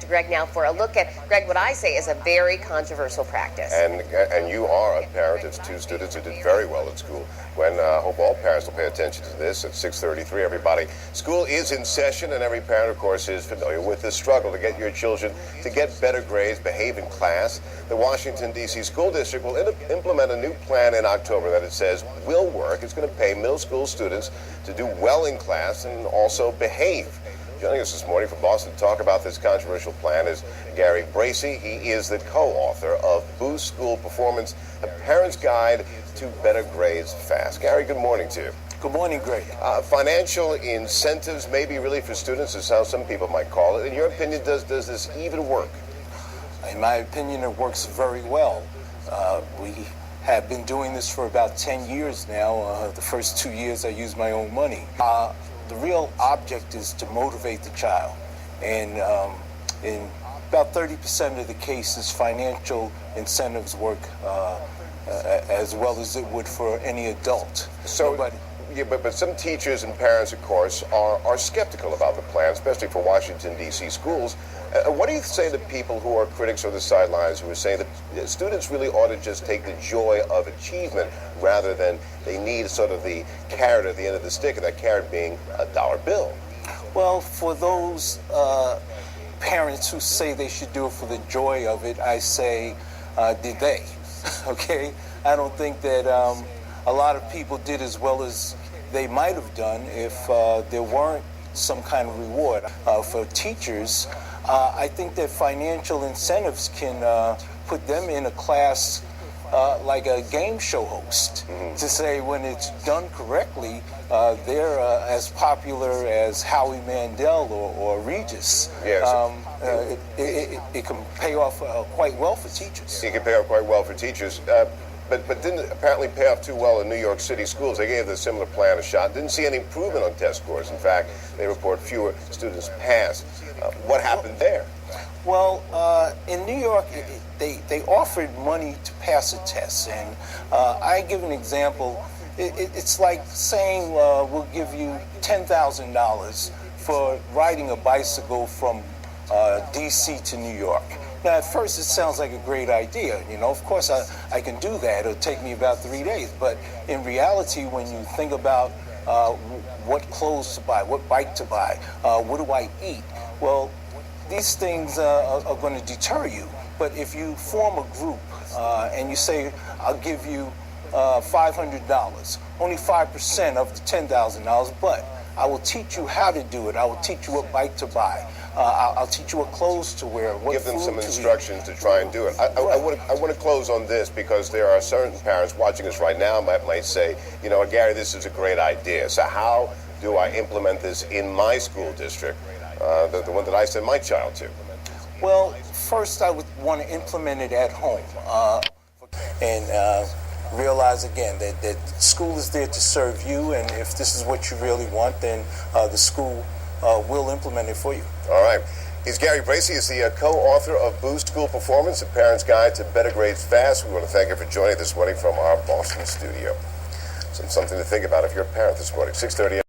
Greg now for a look at, Greg, what I say is a very controversial practice. And you are a parent of two students who did very well at school. I hope all parents will pay attention to this at 6:33, everybody. School is in session, and every parent, of course, is familiar with the struggle to get your children to get better grades, behave in class. The Washington, D.C. School District will implement a new plan in October that it says will work. It's going to pay middle school students to do well in class and also behave. Joining us this morning from Boston to talk about this controversial plan is Gary Bracey. He is the co-author of Boost School Performance, a parent's guide to better grades fast. Gary, good morning to you. Good morning, Greg. Financial incentives, maybe really for students, is how some people might call it. In your opinion, does this even work? In my opinion, it works very well. We have been doing this for about 10 years now. The first 2 years I used my own money. The real object is to motivate the child. And in about 30% of the cases, financial incentives work as well as it would for any adult. Yeah, but some teachers and parents, of course, are skeptical about the plan, especially for Washington, D.C. schools. What do you say to people who are critics on the sidelines who are saying that students really ought to just take the joy of achievement rather than they need sort of the carrot at the end of the stick, and that carrot being a dollar bill? Well, for those parents who say they should do it for the joy of it, I say, did they? Okay? I don't think that a lot of people did as well as they might have done if there weren't some kind of reward. For teachers, I think that financial incentives can put them in a class like a game show host, to say when it's done correctly, they're as popular as Howie Mandel or Regis. Yes. It can pay off quite well for teachers. It can pay off quite well for teachers. But didn't apparently pay off too well in New York City schools. They gave the similar plan a shot. Didn't see any improvement on test scores. In fact, they report fewer students pass. What happened there? Well, in New York, they offered money to pass a test. And I give an example. It's like saying we'll give you $10,000 for riding a bicycle from D.C. to New York. Now, at first, it sounds like a great idea. You know, of course, I can do that. It'll take me about 3 days. But in reality, when you think about what clothes to buy, what bike to buy, what do I eat, well, these things are going to deter you. But if you form a group and you say, I'll give you $500, only 5% of the $10,000, but I will teach you how to do it. I will teach you what bike to buy. I'll teach you what clothes to wear. Give them some instructions to try and do it. I want to close on this because there are certain parents watching us right now might say, you know, Gary, this is a great idea. So how do I implement this in my school district, the one that I send my child to? Well, first I would want to implement it at home and realize again that school is there to serve you, and if this is what you really want, then the school will implement it for you. All right. He's Gary Bracey. He's the co-author of Boost School Performance, a parent's guide to better grades fast. We want to thank you for joining this morning from our Boston studio. Something to think about if you're a parent this morning. 6:30.